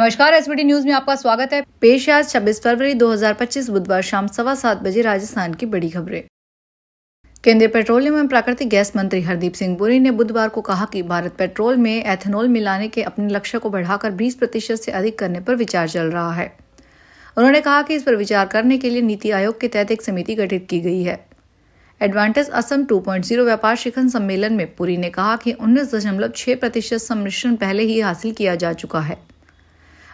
नमस्कार, SBT news में आपका स्वागत है। पेश है आज 26 फरवरी 2025 बुधवार शाम 7:15 बजे राजस्थान की बड़ी खबरें। केंद्रीय पेट्रोलियम एवं प्राकृतिक गैस मंत्री हरदीप सिंह पुरी ने बुधवार को कहा कि भारत पेट्रोल में एथेनॉल मिलाने के अपने लक्ष्य को बढ़ाकर 20% से अधिक करने पर विचार चल रहा है। उन्होंने कहा कि इस पर विचार करने के लिए नीति आयोग के तहत एक समिति गठित की गई है। एडवांटेज असम 2.0 व्यापार शिखर सम्मेलन में पुरी ने कहा कि 19.6% सम्मिश्रण पहले ही हासिल किया जा चुका है।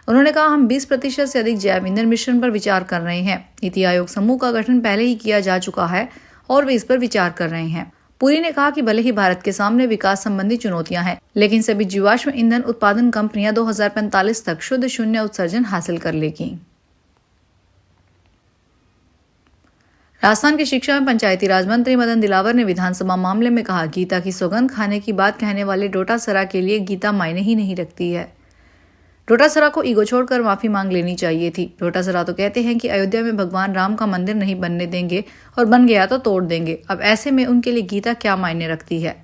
उन्होंने कहा, हम 20% से अधिक जैव ईंधन मिश्रण पर विचार कर रहे हैं। नीति आयोग समूह का गठन पहले ही किया जा चुका है और वे इस पर विचार कर रहे हैं। पुरी ने कहा कि भले ही भारत के सामने विकास संबंधी चुनौतियां हैं, लेकिन सभी जीवाश्म ईंधन उत्पादन कंपनियां 2045 तक शुद्ध शून्य उत्सर्जन हासिल कर लेगी। राजस्थान के शिक्षा एवं पंचायती राज मंत्री मदन दिलावर ने विधानसभा मामले में कहा, गीता की सौगंध खाने की बात कहने वाले डोटासरा के लिए गीता मायने ही नहीं रखती है। डोटासरा को ईगो छोड़कर माफी मांग लेनी चाहिए थी। डोटासरा तो कहते हैं कि अयोध्या में भगवान राम का मंदिर नहीं बनने देंगे और बन गया तो तोड़ देंगे। अब ऐसे में उनके लिए गीता क्या मायने रखती है।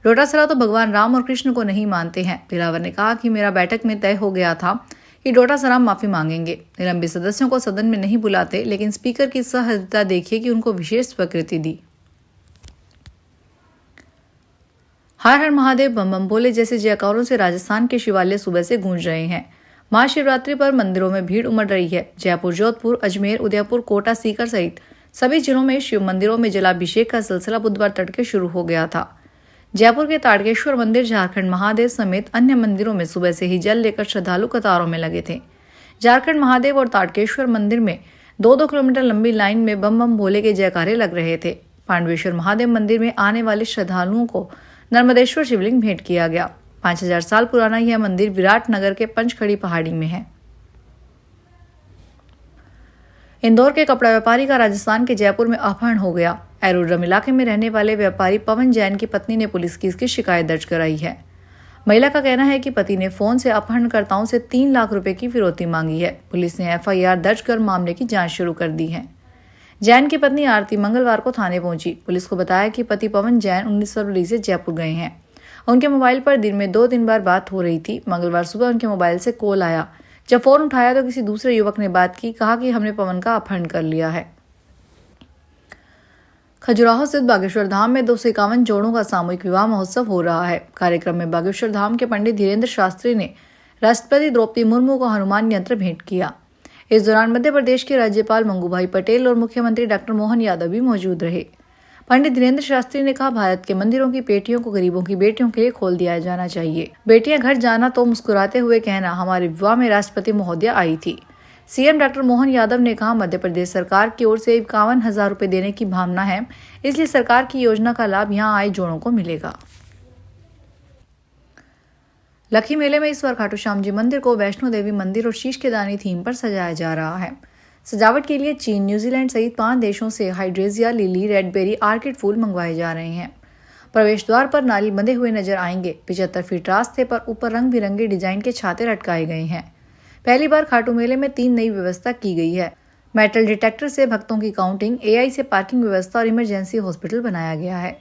डोटासरा तो भगवान राम और कृष्ण को नहीं मानते हैं। दिलावर ने कहा कि मेरा बैठक में तय हो गया था कि डोटासरा माफी मांगेंगे। निलंबित सदस्यों को सदन में नहीं बुलाते, लेकिन स्पीकर की सहृदयता देखिए कि उनको विशेष स्वीकृति दी। हर हर महादेव बम बम भोले जैसे जयकारों से राजस्थान के शिवालय सुबह से गूंज रहे हैं। महाशिवरात्रि पर मंदिरों में भीड़ उमड़ रही है। जयपुर, जोधपुर, अजमेर, उदयपुर, कोटा, सीकर सहित सभी जिलों में शिव मंदिरों में जलाभिषेक का सिलसिला बुधवार तड़के शुरू हो गया था। जयपुर के ताड़केश्वर मंदिर, झारखंड महादेव समेत अन्य मंदिरों में सुबह से ही जल लेकर श्रद्धालु कतारों में लगे थे। झारखंड महादेव और ताड़केश्वर मंदिर में 2-2 किलोमीटर लंबी लाइन में बम बम भोले के जयकारे लग रहे थे। पांडवेश्वर महादेव मंदिर में आने वाले श्रद्धालुओं को नर्मदेश्वर शिवलिंग भेंट किया गया। 5000 साल पुराना यह मंदिर विराट नगर के पंचखड़ी पहाड़ी में है। इंदौर के कपड़ा व्यापारी का राजस्थान के जयपुर में अपहरण हो गया। एरोड्रम इलाके में रहने वाले व्यापारी पवन जैन की पत्नी ने पुलिस की इसकी शिकायत दर्ज कराई है। महिला का कहना है कि पति ने फोन से अपहरणकर्ताओं से 3 लाख रुपए की फिरौती मांगी है। पुलिस ने FIR दर्ज कर मामले की जांच शुरू कर दी है। जैन की पत्नी आरती मंगलवार को थाने पहुंची। पुलिस को बताया कि पति पवन जैन 19 फरवरी से जयपुर गए हैं। उनके मोबाइल पर दिन में 2 बार बात हो रही थी। मंगलवार सुबह उनके मोबाइल से कॉल आया। जब फोन उठाया तो किसी दूसरे युवक ने बात की, कहा कि हमने पवन का अपहरण कर लिया है। खजुराहो स्थित बागेश्वर धाम में 251 जोड़ों का सामूहिक विवाह महोत्सव हो रहा है। कार्यक्रम में बागेश्वर धाम के पंडित धीरेन्द्र शास्त्री ने राष्ट्रपति द्रौपदी मुर्मू को हनुमान यंत्र भेंट किया। इस दौरान मध्य प्रदेश के राज्यपाल मंगूभाई पटेल और मुख्यमंत्री डॉक्टर मोहन यादव भी मौजूद रहे। पंडित धीरेन्द्र शास्त्री ने कहा, भारत के मंदिरों की पेटियों को गरीबों की बेटियों के लिए खोल दिया जाना चाहिए। बेटियां घर जाना तो मुस्कुराते हुए कहना, हमारे विवाह में राष्ट्रपति महोदया आई थी। CM डॉक्टर मोहन यादव ने कहा, मध्य प्रदेश सरकार की ओर से 51,000 रुपए देने की भावना है, इसलिए सरकार की योजना का लाभ यहां आए जोड़ों को मिलेगा। लखी मेले में इस बार खाटू श्याम जी मंदिर को वैष्णो देवी मंदिर और शीश के दानी थीम पर सजाया जा रहा है। सजावट के लिए चीन, न्यूजीलैंड सहित 5 देशों से हाइड्रेजिया, लिली, रेडबेरी, आर्किड फूल मंगवाए जा रहे हैं। प्रवेश द्वार पर नारियल बंधे हुए नजर आएंगे। 75 फीट रास्ते पर ऊपर रंग बिरंगे डिजाइन के छाते लटकाए गए हैं। पहली बार खाटू मेले में 3 नई व्यवस्था की गई है। मेटल डिटेक्टर से भक्तों की काउंटिंग, AI से पार्किंग व्यवस्था और इमरजेंसी हॉस्पिटल बनाया गया है।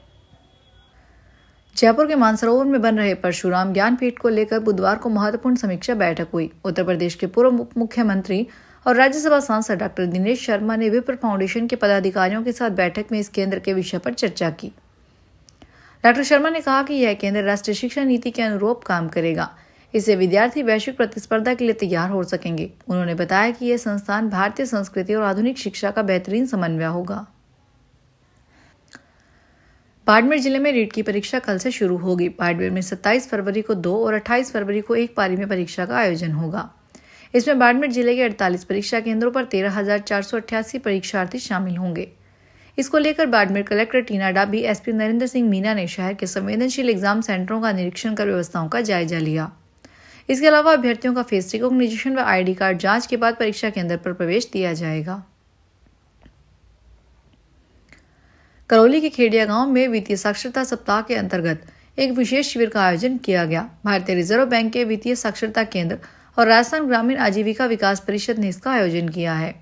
जयपुर के मानसरोवर में बन रहे परशुराम ज्ञानपीठ को लेकर बुधवार को महत्वपूर्ण समीक्षा बैठक हुई। उत्तर प्रदेश के पूर्व उप मुख्यमंत्री और राज्यसभा सांसद डॉक्टर दिनेश शर्मा ने विप्र फाउंडेशन के पदाधिकारियों के साथ बैठक में इस केंद्र के विषय पर चर्चा की। डॉक्टर शर्मा ने कहा कि यह केंद्र राष्ट्रीय शिक्षा नीति के अनुरूप काम करेगा। इससे विद्यार्थी वैश्विक प्रतिस्पर्धा के लिए तैयार हो सकेंगे। उन्होंने बताया कि यह संस्थान भारतीय संस्कृति और आधुनिक शिक्षा का बेहतरीन समन्वय होगा। बाड़मेर जिले में रीट की परीक्षा कल से शुरू होगी। बाड़मेर में 27 फरवरी को 2 और 28 फरवरी को 1 पारी में परीक्षा का आयोजन होगा। इसमें बाड़मेर जिले के 48 परीक्षा केंद्रों पर 13,488 परीक्षार्थी शामिल होंगे। इसको लेकर बाड़मेर कलेक्टर टीना डाबी, SP नरेंद्र सिंह मीना ने शहर के संवेदनशील एग्जाम सेंटरों का निरीक्षण कर व्यवस्थाओं का जायजा लिया। इसके अलावा अभ्यर्थियों का फेस रिकॉग्निशन व ID कार्ड जांच के बाद परीक्षा केंद्र पर प्रवेश दिया जाएगा। करौली के खेड़िया गांव में वित्तीय साक्षरता सप्ताह के अंतर्गत एक विशेष शिविर का आयोजन किया गया। भारतीय रिजर्व बैंक के वित्तीय साक्षरता केंद्र और राजस्थान ग्रामीण आजीविका विकास परिषद ने इसका आयोजन किया है।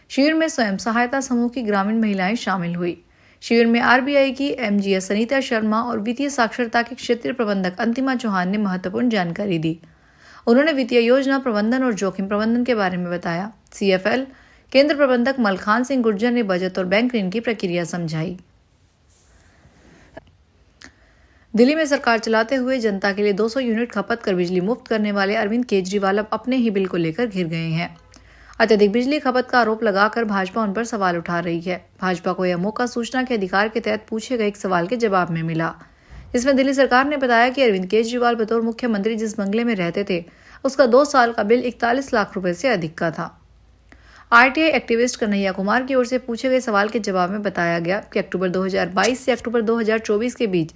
शिविर में स्वयं सहायता समूह की ग्रामीण महिलाएं शामिल हुई। शिविर में RBI की MGS सनीता शर्मा और वित्तीय साक्षरता के क्षेत्रीय प्रबंधक अंतिमा चौहान ने महत्वपूर्ण जानकारी दी। उन्होंने वित्तीय योजना प्रबंधन और जोखिम प्रबंधन के बारे में बताया। CFL केंद्र प्रबंधक मलखान सिंह गुर्जर ने बजट और बैंक ऋण की प्रक्रिया समझाई। दिल्ली में सरकार चलाते हुए जनता के लिए 200 यूनिट खपत कर बिजली मुफ्त करने वाले अरविंद केजरीवाल अब अपने ही बिल को लेकर घिर गए हैं। अत्यधिक बिजली खपत का आरोप लगाकर भाजपा उन पर सवाल उठा रही है। भाजपा को यह मौका सूचना के अधिकार के तहत पूछे गए एक सवाल के जवाब में मिला। इसमें दिल्ली सरकार ने बताया कि अरविंद केजरीवाल बतौर मुख्यमंत्री जिस बंगले में रहते थे उसका 2 साल का बिल 41 लाख रुपए से अधिक का था। RTI एक्टिविस्ट कन्हैया कुमार की ओर से पूछे गए सवाल के जवाब में बताया गया कि अक्टूबर 2022 से अक्टूबर 2024 के बीच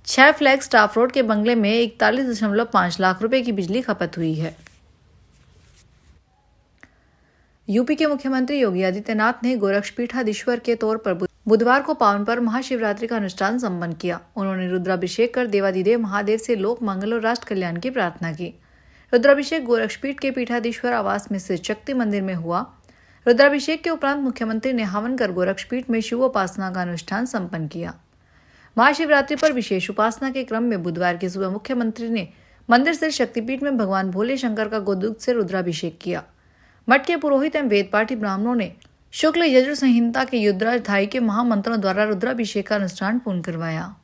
6 फ्लैग स्टाफ रोड के बंगले में 41.5 लाख रुपए की बिजली खपत हुई है। यूपी के मुख्यमंत्री योगी आदित्यनाथ ने गोरक्षपीठाधीश्वर के तौर पर बुधवार को पावन पर्व महाशिवरात्रि का अनुष्ठान संपन्न किया। उन्होंने रुद्राभिषेक कर देवादिदेव महादेव से लोक मंगल और राष्ट्र कल्याण की प्रार्थना की। रुद्राभिषेक गोरक्षपीठ के पीठाधीश्वर आवास में स्थित शक्ति मंदिर में हुआ। रुद्राभिषेक के उपरांत मुख्यमंत्री ने हवन कर गोरक्षपीठ में शिव उपासना का अनुष्ठान संपन्न किया। महाशिवरात्रि पर विशेष उपासना के क्रम में बुधवार की सुबह मुख्यमंत्री ने मंदिर स्थित शक्तिपीठ में भगवान भोले शंकर का गोदूध से रुद्राभिषेक किया। मठ के पुरोहित एवं वेदपाठी ब्राह्मणों ने शुक्ल यजुर संहिता के युद्राध्याय के महामंत्रों द्वारा रुद्राभिषेक का अनुष्ठान पूर्ण करवाया।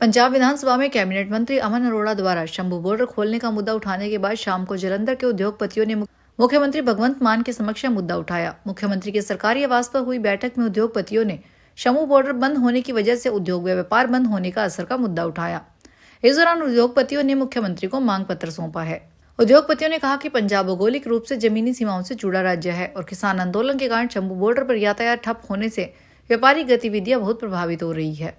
पंजाब विधानसभा में कैबिनेट मंत्री अमन अरोड़ा द्वारा शंभू बॉर्डर खोलने का मुद्दा उठाने के बाद शाम को जालंधर के उद्योगपतियों ने मुख्यमंत्री भगवंत मान के समक्ष मुद्दा उठाया। मुख्यमंत्री के सरकारी आवास पर हुई बैठक में उद्योगपतियों ने शंभू बॉर्डर बंद होने की वजह से उद्योग व व्यापार बंद होने का असर का मुद्दा उठाया। इस दौरान उद्योगपतियों ने मुख्यमंत्री को मांग पत्र सौंपा है। उद्योगपतियों ने कहा कि पंजाब भौगोलिक रूप से जमीनी सीमाओं से जुड़ा राज्य है और किसान आंदोलन के कारण शंभू बॉर्डर पर यातायात ठप होने से व्यापारिक गतिविधियां बहुत प्रभावित हो रही है।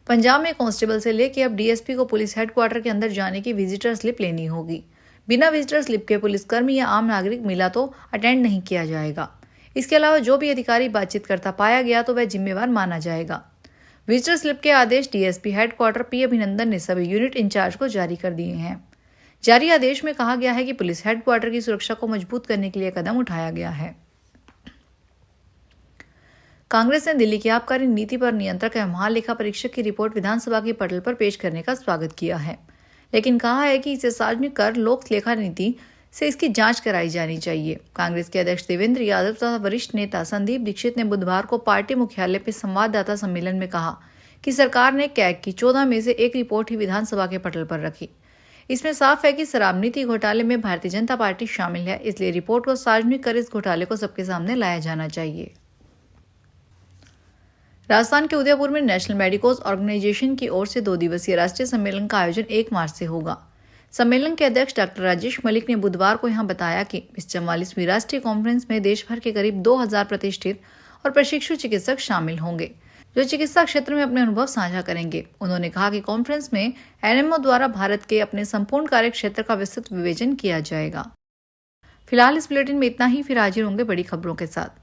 पंजाब में कांस्टेबल से लेकर अब DSP को पुलिस हेडक्वार्टर के अंदर जाने की विजिटर स्लिप लेनी होगी। बिना विजिटर स्लिप के पुलिसकर्मी या आम नागरिक मिला तो अटेंड नहीं किया जाएगा। इसके अलावा जो भी अधिकारी बातचीत करता पाया गया तो वह जिम्मेवार माना जाएगा। विजिटर स्लिप के आदेश DSP हेडक्वार्टर P अभिनंदन ने सभी यूनिट इंचार्ज को जारी कर दिए हैं। जारी आदेश में कहा गया है कि पुलिस हेडक्वार्टर की सुरक्षा को मजबूत करने के लिए कदम उठाया गया है। कांग्रेस ने दिल्ली की आबकारी नीति पर नियंत्रक एवं महालेखा परीक्षक की रिपोर्ट विधानसभा के पटल पर पेश करने का स्वागत किया है, लेकिन कहा है कि इसे सार्वजनिक कर लोक लेखा नीति से इसकी जांच कराई जानी चाहिए। कांग्रेस के अध्यक्ष देवेंद्र यादव तथा वरिष्ठ नेता संदीप दीक्षित ने बुधवार को पार्टी मुख्यालय पर संवाददाता सम्मेलन में कहा कि सरकार ने कैग की 14 में से एक रिपोर्ट ही विधानसभा के पटल पर रखी। इसमें साफ है कि शराब नीति घोटाले में भारतीय जनता पार्टी शामिल है, इसलिए रिपोर्ट को सार्वजनिक कर इस घोटाले को सबके सामने लाया जाना चाहिए। राजस्थान के उदयपुर में नेशनल मेडिकोज ऑर्गेनाइजेशन की ओर से 2 दिवसीय राष्ट्रीय सम्मेलन का आयोजन 1 मार्च से होगा। सम्मेलन के अध्यक्ष डॉक्टर राजेश मलिक ने बुधवार को यहां बताया कि इस 44वीं राष्ट्रीय कॉन्फ्रेंस में देश भर के करीब 2000 प्रतिष्ठित और प्रशिक्षु चिकित्सक शामिल होंगे, जो चिकित्सा क्षेत्र में अपने अनुभव साझा करेंगे। उन्होंने कहा कि कॉन्फ्रेंस में NMO द्वारा भारत के अपने संपूर्ण कार्य क्षेत्र का विस्तृत विवेचन किया जाएगा। फिलहाल इस बुलेटिन में इतना ही, फिर हाजिर होंगे बड़ी खबरों के साथ।